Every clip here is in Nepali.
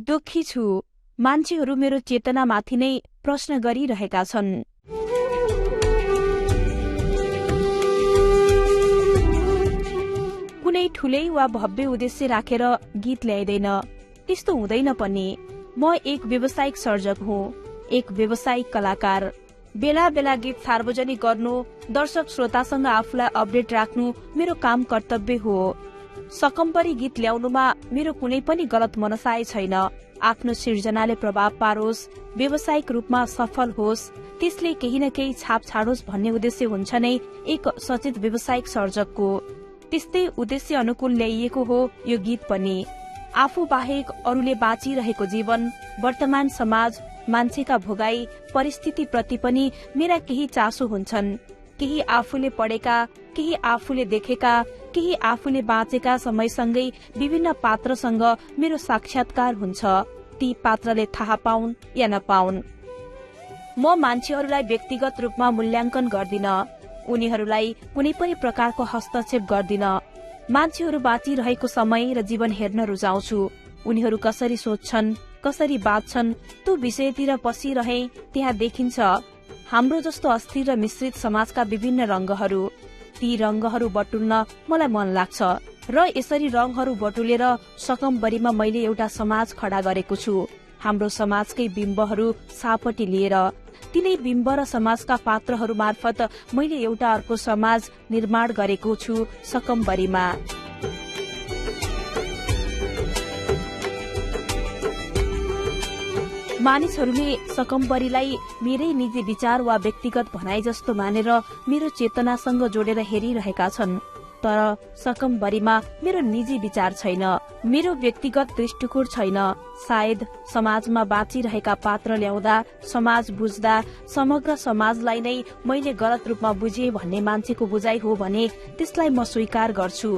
दुखी छु। मान्छेहरू मेरो चेतनामाथि नै प्रश्न गरिरहेका छन्। कुनै ठूलै वा भव्य उद्देश्य राखेर गीत ल्याइदैन, त्यस्तो हुँदैन पनि। म एक व्यावसायिक सर्जक हुँ, एक व्यावसायिक कलाकार। बेला बेला गीत सार्वजनिक गर्नु, दर्शक श्रोतासँग आफूलाई अपडेट राख्नु मेरो काम कर्तव्य हो। सकम्बरी गीत ल्याउनुमा मेरो कुनै पनि गलत मनसाय छैन। आफ्नो सिर्जनाले प्रभाव पारोस्, व्यावसायिक रूपमा सफल होस्, त्यसले केही न केही छाप छाडोस् भन्ने उद्देश्य हुन्छ नै एक सचेत व्यावसायिक सर्जकको। त्यस्तै उद्देश्य अनुकूल ल्याइएको हो यो गीत पनि। आफू बाहेक अरूले बाँचिरहेको जीवन, वर्तमान समाज, मान्छेका भोगाई परिस्थितिप्रति पनि मेरा केही चासो हुन्छन्। केही आफूले पढेका, केही आफूले देखेका, केही आफूले बाँचेका समयसँगै विभिन्न पात्रसँग मेरो साक्षात्कार हुन्छ। ती पात्रले थाहा पाउन् या नपाउन्। म मान्छेहरूलाई व्यक्तिगत रूपमा मूल्याङ्कन गर्दिन, उनीहरूलाई कुनै पनि प्रकारको हस्तक्षेप गर्दिन। मान्छेहरू बाँचिरहेको समय र जीवन हेर्न रुचाउँछु। उनीहरू कसरी सोच्छन्, कसरी बाँच्छन्, त्यो विषयतिर पसिरहे त्यहाँ देखिन्छ हाम्रो जस्तो अस्थिर र मिश्रित समाजका विभिन्न रंगहरू। ती रंगहरू बटुल्न मलाई मन लाग्छ र यसरी रंगहरू बटुलेर सकम्बरीमा मैले एउटा समाज खडा गरेको छु। हाम्रो समाजकै बिम्बहरू सापटी लिएर तिनै बिम्ब र समाजका पात्रहरू मार्फत मैले एउटा अर्को समाज निर्माण गरेको छु सकम्बरीमा। मानिसहरूले सकम्बरीलाई मेरै निजी विचार वा व्यक्तिगत भनाइ जस्तो मानेर मेरो चेतनासँग जोडेर हेरिरहेका छन्। तर सकम्बरीमा मेरो निजी विचार छैन, मेरो व्यक्तिगत दृष्टिकोण छैन। सायद समाजमा बाँचिरहेका पात्र ल्याउँदा, समाज बुझ्दा समग्र समाजलाई नै मैले गलत रूपमा बुझे भन्ने मान्छेको बुझाइ हो भने त्यसलाई म स्वीकार गर्छु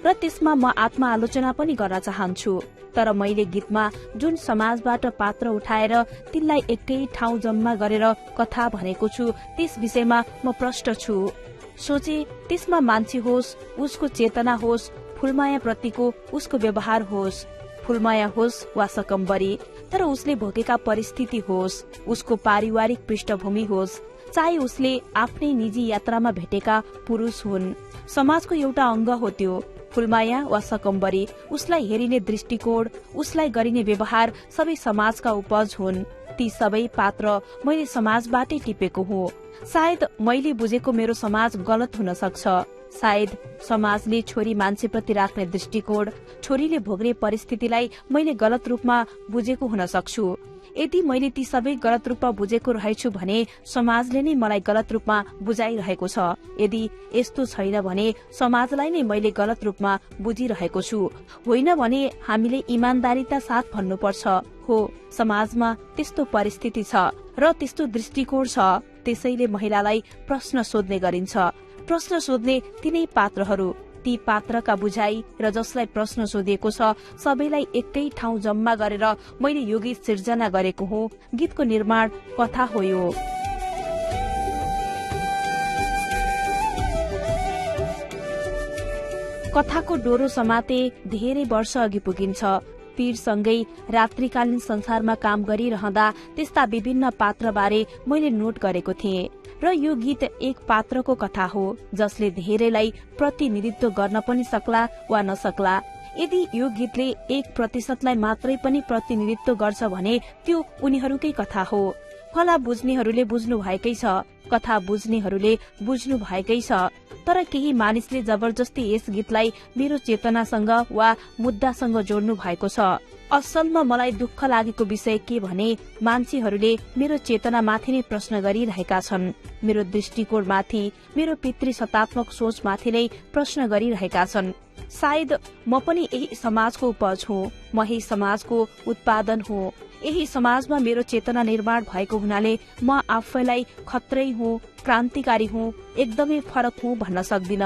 र त्यसमा म आत्मआलोचना पनि गर्न चाहन्छु। तर मैले गीतमा जुन समाजबाट पात्र उठाएर तिनलाई एकै ठाउँ जम्मा गरेर कथा भनेको छु त्यस विषयमा म प्रष्ट छु। सोचे त्यसमा मान्छे होस्, उसको चेतना होस्, फूलमाया प्रतिको उसको व्यवहार होस्, फूलमाया होस् वा सकम्बरी, तर उसले भोगेका परिस्थिति होस्, उसको पारिवारिक पृष्ठभूमि होस्, चाहे उसले आफ्नै निजी यात्रामा भेटेका पुरुष हुन्। समाजको एउटा अंग हो त्यो फूलमाया वा सकम्बरी। उसलाई हेरिने दृष्टिकोण, उसलाई गरिने व्यवहार सबै समाजका उपज हुन्। ती सबै पात्र मैले समाजबाटै टिपेको हो। सायद मैले बुझेको मेरो समाज गलत हुन सक्छ। सायद समाजले छोरी मान्छेप्रति राख्ने दृष्टिकोण, छोरीले भोग्ने परिस्थितिलाई मैले गलत रूपमा बुझेको हुन सक्छु। यदि मैले ती सबै गलत रूपमा बुझेको रहेछु भने समाजले नै मलाई गलत रूपमा बुझाइरहेको छ। यदि यस्तो छैन भने समाजलाई नै मैले गलत रूपमा बुझिरहेको छु। होइन भने हामीले इमानदारीता साथ भन्नुपर्छ, हो समाजमा त्यस्तो परिस्थिति छ र त्यस्तो दृष्टिकोण छ। त्यसैले महिलालाई प्रश्न सोध्ने गरिन्छ। प्रश्न सोध्ने तिनै पात्रहरू, ती पात्रका बुझाइ र जसलाई प्रश्न सोधिएको छ सबैलाई एकै ठाउँ जम्मा गरेर मैले यो गीत सिर्जना गरेको हो। गीतको निर्माण कथा हो यो। कथाको डोरो समाते धेरै वर्ष अघि पुगिन्छ। पीरसँगै रात्रिकालीन संसारमा काम गरिरहँदा त्यस्ता विभिन्न पात्रबारे मैले नोट गरेको थिएँ र यो गीत एक पात्रको कथा हो जसले धेरैलाई प्रतिनिधित्व गर्न पनि सक्ला वा नसक्ला। यदि यो गीतले 1% मात्रै पनि प्रतिनिधित्व गर्छ भने त्यो उनीहरूकै कथा हो। कला बुझ्नेहरूले बुझ्नु भएकै छ, कथा बुझ्नेहरूले बुझ्नु भएकै छ। तर केही मानिसले जबरजस्ती यस गीतलाई मेरो चेतनासँग वा मुद्दासँग जोड्नु भएको छ। असलमा मलाई दुःख लागेको विषय के भने मान्छेहरूले मेरो चेतनामाथि नै प्रश्न गरिरहेका छन्। मेरो दृष्टिकोणमाथि, मेरो पितृसत्तात्मक सोचमाथि नै प्रश्न गरिरहेका छन्। सायद म पनि यही समाजको उपज हुँ, म यही समाजको उत्पादन हुँ। यही समाजमा मेरो चेतना निर्माण भएको हुनाले म आफैलाई खत्रै हुँ, क्रान्तिकारी हुँ, एकदमै फरक हुँ भन्न सक्दिन।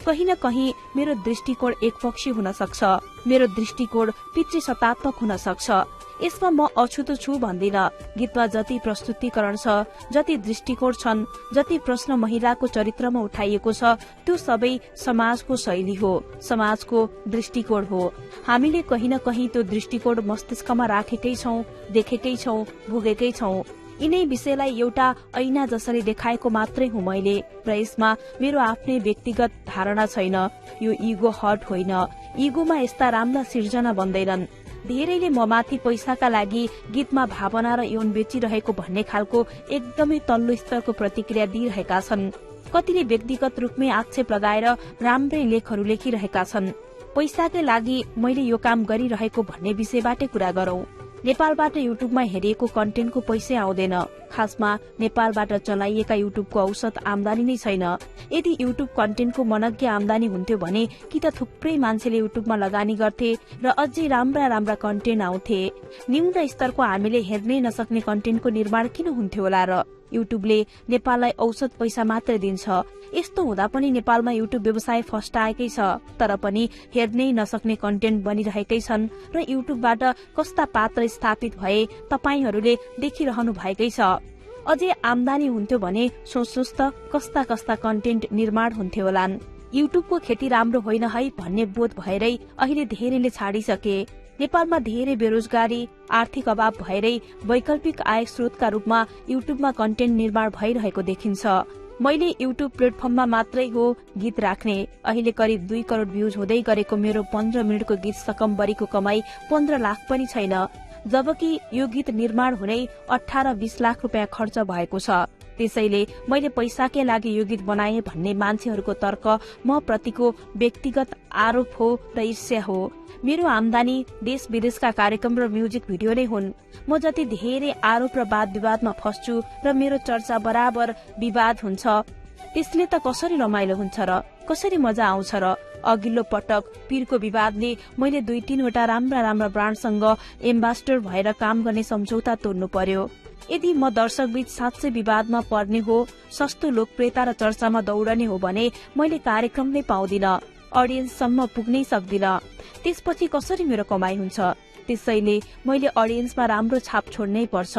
कहीं न कहीं मेरो दृष्टिकोण एकपक्षी हुन सक्छ। मेरो दृष्टिकोण पितृसत्तात्मक हुन सक्छ। यसमा म अछुतो छु भन्दिन। गीतमा जति प्रस्तुतिकरण छ, जति दृष्टिकोण छन्, जति प्रश्न महिलाको चरित्रमा उठाइएको छ, त्यो सबै समाजको शैली हो, समाजको दृष्टिकोण हो। हामीले कहीं न कहीं त्यो दृष्टिकोण मस्तिष्कमा राखेकै छौं, देखेकै छौं, भोगेकै छौं। यिनै विषयलाई एउटा ऐना जसरी देखाएको मात्रै हुँ मैले, र यसमा मेरो आफ्नै व्यक्तिगत धारणा छैन। यो इगो हर्ट होइन। इगोमा यस्ता राम्रा सिर्जना बन्दैनन्। धेरैले म माथि पैसाका लागि गीतमा भावना र यौन बेचिरहेको भन्ने खालको एकदमै तल्लो स्तरको प्रतिक्रिया दिइरहेका छन्। कतिले व्यक्तिगत रूपमै आक्षेप लगाएर राम्रै लेखहरू लेखिरहेका छन्। पैसाकै लागि मैले यो काम गरिरहेको भन्ने विषयबाटै कुरा गरौं। नेपालबाट युट्युबमा हेरिएको कन्टेन्टको पैसै आउँदैन। खासमा नेपालबाट चलाइएका युट्युबको औसत आमदानी नै छैन। यदि युट्युब कन्टेन्टको मनज्ञ आमदानी हुन्थ्यो भने कि त थुप्रै मान्छेले युट्युबमा लगानी गर्थे र अझै राम्रा कन्टेन्ट आउँथे। निम्न स्तरको हामीले हेर्नै नसक्ने कन्टेन्टको निर्माण किन हुन्थ्यो होला र? युट्युबले नेपाललाई औसत पैसा मात्रै दिन्छ। यस्तो हुँदा पनि नेपालमा युट्युब व्यवसाय फस्टाएकै छ, तर पनि हेर्नै नसक्ने कन्टेन्ट बनिरहेकै छन् र युट्युबबाट कस्ता पात्र स्थापित भए तपाईहरूले देखिरहनु भएकै छ। अझै आमदानी हुन्थ्यो भने सोच्नुहोस् त कस्ता कस्ता कन्टेन्ट निर्माण हुन्थ्यो होलान्। युट्युबको खेती राम्रो होइन है भन्ने बोध भएरै अहिले धेरैले छाडिसके। नेपालमा धेरै बेरोजगारी, आर्थिक अभाव भएरै वैकल्पिक आय स्रोतका रूपमा युट्युबमा कन्टेन्ट निर्माण भइरहेको देखिन्छ। मैले युट्युब प्लेटफर्ममा मात्रै हो गीत राख्ने। अहिले करिब 2 करोड़ भ्यूज हुँदै गरेको मेरो 15 मिनटको गीत सकम्बरीको कमाई 15 लाख पनि छैन, जबकि यो गीत निर्माण हुनै 18-20 लाख रुपियाँ खर्च भएको छ। त्यसैले मैले पैसाकै लागि यो गीत बनाए भन्ने मान्छेहरूको तर्क म प्रतिको व्यक्तिगत आरोप हो र ईर्ष्या हो। मेरो आमदानी देश विदेशका कार्यक्रम र म्युजिक भिडियो नै हुन्। म जति धेरै आरोप र वाद विवादमा फस्छु र मेरो चर्चा बराबर विवाद हुन्छ, त्यसले त कसरी रमाइलो हुन्छ र? कसरी मजा आउँछ र? अघिल्लो पटक पीरको विवादले मैले 2-3 वटा राम्रा ब्रान्डसँग एम्बासडर भएर काम गर्ने सम्झौता तोड्नु पर्यो। यदि म दर्शकबीच साँच्चै विवादमा पर्ने हो, सस्तो लोकप्रियता र चर्चामा दौडने हो भने मैले कार्यक्रम नै पाउँदिन, अडियन्ससम्म पुग्नै सक्दिन। त्यसपछि कसरी मेरो कमाई हुन्छ? त्यसैले मैले अडियन्समा राम्रो छाप छोड्नै पर्छ।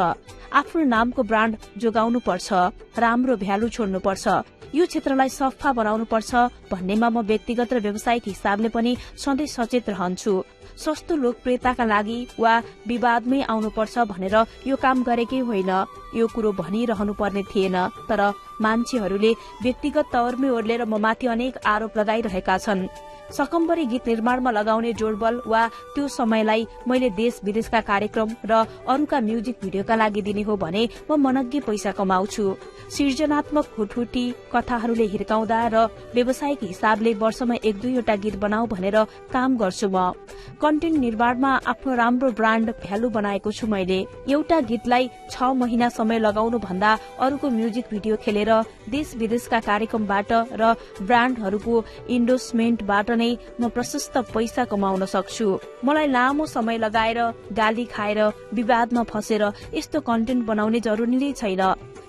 आफ्नो नामको ब्रान्ड जोगाउनु पर्छ, राम्रो भ्यालु छोड्नु पर्छ, यो क्षेत्रलाई सफा बनाउनु पर्छ भन्नेमा म व्यक्तिगत र व्यावसायिक हिसाबले पनि सधैँ सचेत रहन्छु। सस्तो लोकप्रियताका लागि वा विवादमै आउनुपर्छ भनेर यो काम गरेकै होइन। यो कुरो भनिरहनु पर्ने थिएन, तर मान्छेहरूले व्यक्तिगत तवरमै ओर्लेर म माथि अनेक आरोप लगाइरहेका छन्। सकम्बरी गीत निर्माणमा लगाउने जोडबल वा त्यो समयलाई मैले देश विदेशका कार्यक्रम र अरूका म्युजिक भिडियोका लागि दिने हो भने म मनग्गे पैसा कमाउँछु। सृजनात्मक हुटहुटी कथाहरूले हिर्काउँदा र व्यावसायिक हिसाबले वर्षमा 1-2 वटा गीत बनाऊ भनेर काम गर्छु। म कन्टेन्ट निर्माणमा आफ्नो राम्रो ब्रान्ड भ्यालु बनाएको छु। मैले एउटा गीतलाई 6 महिना समय लगाउनु भन्दा अरूको म्युजिक भिडियो खेलेर देश विदेशका कार्यक्रमबाट र ब्रान्डहरूको इन्डोर्समेन्टबाट नै म प्रशस्त पैसा कमाउन सक्छु। मलाई लामो समय लगाएर गाली खाएर विवादमा फसेर यस्तो कन्टेन्ट बनाउने जरुरी नै छैन।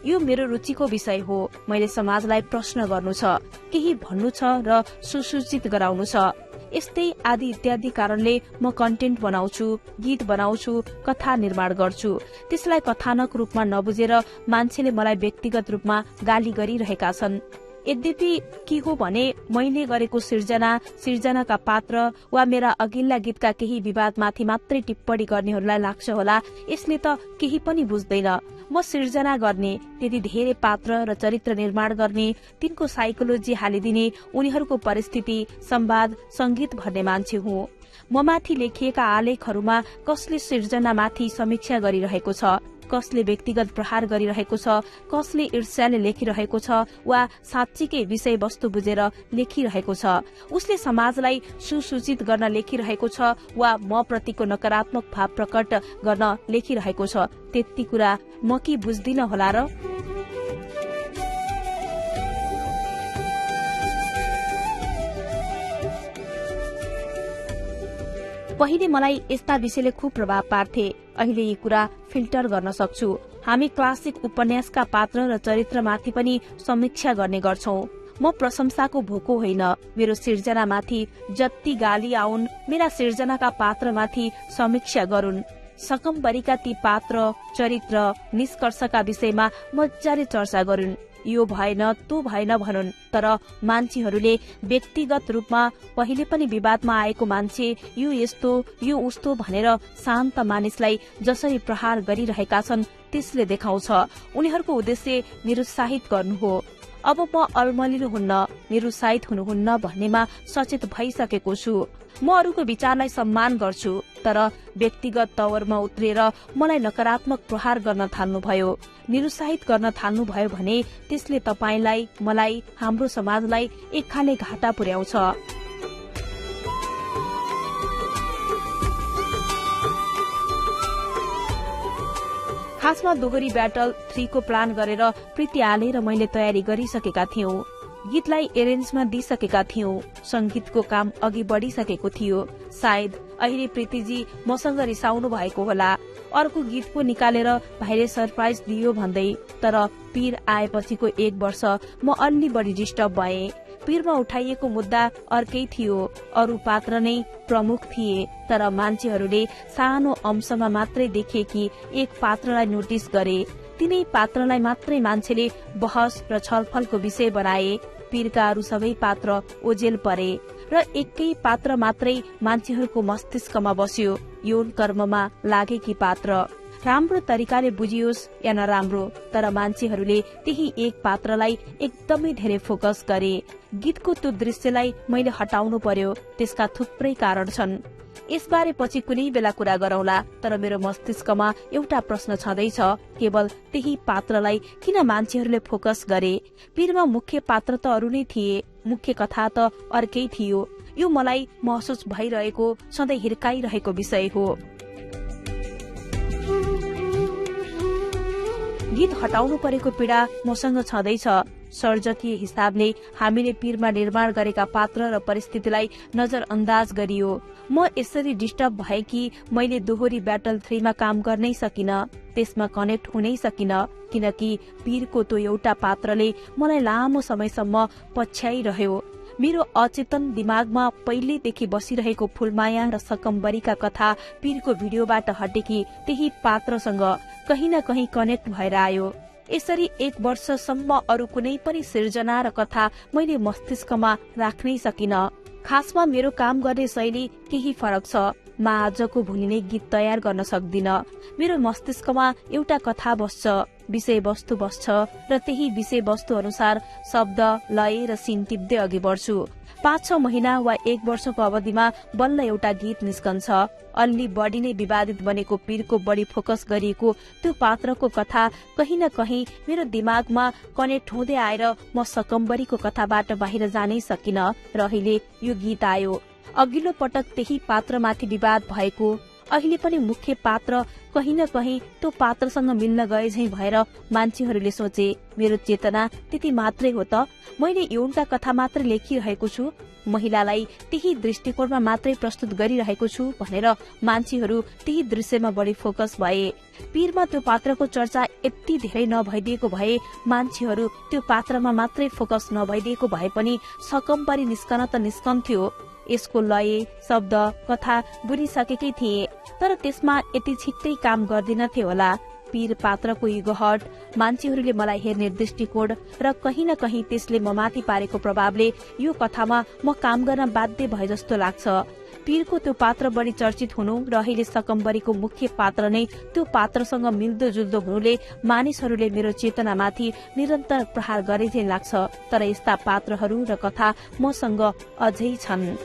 यो मेरो रुचिको विषय हो। मैले समाजलाई प्रश्न गर्नु छ, केही भन्नु छ र सुसूचित गराउनु छ। यस्तै आदि इत्यादि कारणले म कन्टेन्ट बनाउँछु, गीत बनाउँछु, कथा निर्माण गर्छु। त्यसलाई कथानक रूपमा नबुझेर मान्छेले मलाई व्यक्तिगत रूपमा गाली गरिरहेका छन्। यद्यपि के हो भने मैले गरेको सिर्जनाका पात्र वा मेरा अघिल्ला गीतका केही विवादमाथि मात्रै टिप्पणी गर्नेहरूलाई लाग्छ होला यसले त केही पनि बुझ्दैन। म सिर्जना गर्ने, त्यति धेरै पात्र र चरित्र निर्माण गर्ने, तिनको साइकोलोजी हालिदिने, उनीहरूको परिस्थिति, संवाद, संगीत भर्ने मान्छे हुँ। म माथि लेखिएका आलेखहरूमा कसले सिर्जनामाथि समीक्षा गरिरहेको छ, कसले व्यक्तिगत प्रहार गरिरहेको छ, कसले ईर्ष्याले लेखिरहेको छ वा साँच्चीकै विषयवस्तु बुझेर लेखिरहेको छ, उसले समाजलाई सुसूचित गर्न लेखिरहेको छ वा म प्रतिको नकारात्मक भाव प्रकट गर्न लेखिरहेको छ, त्यति कुरा म के बुझ्दिन होला र? पहिले मलाई यस्ता विषयले खूब प्रभाव पार्थे। अहिले यी कुरा फिल्टर गर्न सक्छु। हामी क्लासिक उपन्यासका पात्र र चरित्रमाथि पनि समीक्षा गर्ने गर्छौं। म प्रशंसाको भोको होइन, मेरो सिर्जनामाथि जति गाली आउन् मेरा सिर्जनाका पात्रमाथि समीक्षा गरून्। सकम्बरीका ती पात्र, चरित्र, निष्कर्षका विषयमा मजाले चर्चा गरून्। यो भएन त्यो भएन भनुन्, तर मान्छेहरूले व्यक्तिगत रूपमा पहिले पनि विवादमा आएको मान्छे यो यस्तो यो उस्तो भनेर शान्त मानिसलाई जसरी प्रहार गरिरहेका छन् त्यसले देखाउँछ उनीहरूको उद्देश्य निरुत्साहित गर्नु हो। अब म अलमलिलो हुन्न, निरुत्साहित हुनुहुन्न भन्नेमा सचेत भइसकेको छु। म अरूको विचारलाई सम्मान गर्छु, तर व्यक्तिगत तवरमा उत्रेर मलाई नकारात्मक प्रहार गर्न थाल्नुभयो, निरुत्साहित गर्न थाल्नुभयो भने त्यसले तपाईलाई, मलाई, हाम्रो समाजलाई एक खाले घाटा पुर्याउँछ। खासमा दोहोरी ब्याटल 3 को प्लान गरेर प्रीति आले र मैले तयारी गरिसकेका थियौं। गीतलाई एरेन्जमा दिइसकेका थियौं, संगीतको काम अघि बढ़िसकेको थियो। सायद अहिले प्रीतिजी मसँग रिसाउनु भएको होला, अर्को गीत पो निकालेर भाइले सरप्राइज दियो भन्दै। तर पीर आएपछिको 1 वर्ष म अलि बढी डिस्टर्ब भए। पीरमा उठाइएको मुद्दा अर्कै थियो, अरू पात्र नै प्रमुख थिए, तर मान्छेहरूले सानो अंशमा मात्रै देखे कि एक पात्रलाई नोटिस गरे। तिनै पात्रलाई मात्रै मान्छेले बहस र छलफलको विषय बनाए। पीरका अरू सबै पात्र ओझेल परे र एकै पात्र मात्रै मान्छेहरूको मस्तिष्कमा बस्यो, यौन कर्ममा लागेकी पात्र। राम्रो तरिकाले बुझियोस् या नराम्रो, तर मान्छेहरूले त्यही एक पात्रलाई एकदमै धेरै फोकस गरे। गीतको त्यो दृश्यलाई मैले हटाउनु पर्यो, त्यसका थुप्रै कारण छन्। यसबारे पछि कुनै बेला कुरा गरौंला, तर मेरो मस्तिष्कमा एउटा प्रश्न छँदैछ, केवल त्यही पात्रलाई किन मान्छेहरूले फोकस गरे? पीरमा मुख्य पात्र त अरू नै थिए, मुख्य कथा त अर्कै थियो। यो मलाई महसुस भइरहेको, सधैँ हिर्काइरहेको विषय हो। गीत हटाउनु परेको पीड़ा मसँग छँदैछ। सर्जकीय हिसाबले हामीले पीरमा निर्माण गरेका पात्र र परिस्थितिलाई नजरअन्दाज गरियो। म यसरी डिस्टर्ब भए कि मैले दोहोरी ब्याटल 3 मा काम गर्नै सकिन, त्यसमा कनेक्ट हुनै सकिन, किनकि पीरको त्यो एउटा पात्रले मलाई लामो समयसम्म पछ्याइरह्यो। मेरो अचेतन दिमागमा पहिलेदेखि बसिरहेको फुलमाया र सकम्बरीका कथा पीरको भिडियोबाट हटेकी त्यही पात्रसँग कहीं न कहीं कनेक्ट भएर आयो। यसरी 1 वर्षसम्म अरू कुनै पनि सिर्जना र कथा मैले मस्तिष्कमा राख्नै सकिन। खासमा मेरो काम गर्ने शैली केही फरक छ। म आजको भोलि नै गीत तयार गर्न सक्दिन। मेरो मस्तिष्कमा एउटा कथा बस्छ, विषयवस्तु बस्छ र त्यही विषयवस्तु अनुसार शब्द, लय र सीन टिप्दै अघि बढ्छु। 5-6 महिना वा 1 वर्षको अवधिमा बल्ल एउटा गीत निस्कन्छ। अलि बढी नै विवादित बनेको पीरको बढी फोकस गरिएको त्यो पात्रको कथा कहीं न कहीं मेरो दिमागमा कनेक्ट हुँदै आएर म सकम्बरीको कथाबाट बाहिर जानै सकिन र अहिले यो गीत आयो। अघिल्लो पटक त्यही पात्रमाथि विवाद भएको, अहिले पनि मुख्य पात्र कहीं न कहीं त्यो पात्रसँग मिल्न गए झै भएर मान्छेहरूले सोचे मेरो चेतना त्यति मात्रै हो त, मैले यौनका कथा मात्रै लेखिरहेको छु, महिलालाई त्यही दृष्टिकोणमा मात्रै प्रस्तुत गरिरहेको छु भनेर मान्छेहरू त्यही दृश्यमा बढी फोकस भए। पीरमा त्यो पात्रको चर्चा यति धेरै नभइदिएको भए, मान्छेहरू त्यो पात्रमा मात्रै फोकस नभइदिएको भए पनि सकम्बरी निस्कन त निस्कन्थ्यो। यसको लय, शब्द, कथा बुझिसकेकै थिए, तर त्यसमा यति छिट्टै काम गर्दिनथे होला। पीर पात्रको इगोहट, मान्छेहरूले मलाई हेर्ने दृष्टिकोण र कहीं न कहीं त्यसले म माथि पारेको प्रभावले यो कथामा म काम गर्न बाध्य भए जस्तो लाग्छ। पीरको त्यो पात्र बढी चर्चित हुनु र अहिले सकम्बरीको मुख्य पात्र नै त्यो पात्रसँग मिल्दो जुल्दो हुनुले मानिसहरूले मेरो चेतनामाथि निरन्तर प्रहार गरे झै लाग्छ। तर यस्ता पात्रहरू र कथा मसँग अझै छन्।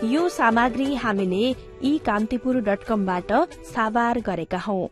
यो सामग्री हामीले eKantiPur.com बाट साभार गरेका हौं।